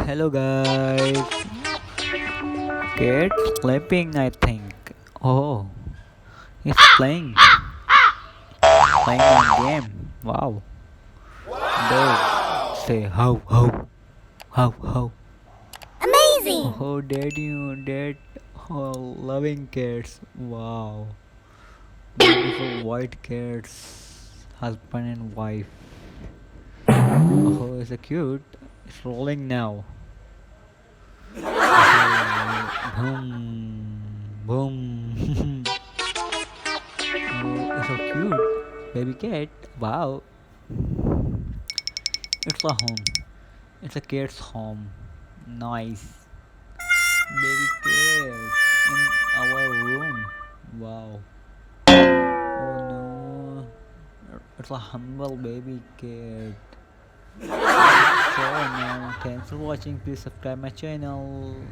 Hello guys. Cat sleeping I think. Oh, he's playing a game. Wow. Dog say how. Amazing! Oh dad loving cats. Wow. Beautiful white cats. Husband and wife. Oh, it's a cute. It's rolling now. Boom, boom. Oh, it's so cute. Baby cat. Wow. It's a home. It's a cat's home. Nice. Baby cats in our room. Wow. Oh no. It's a humble baby cat. So now, thanks for watching. Please subscribe my channel.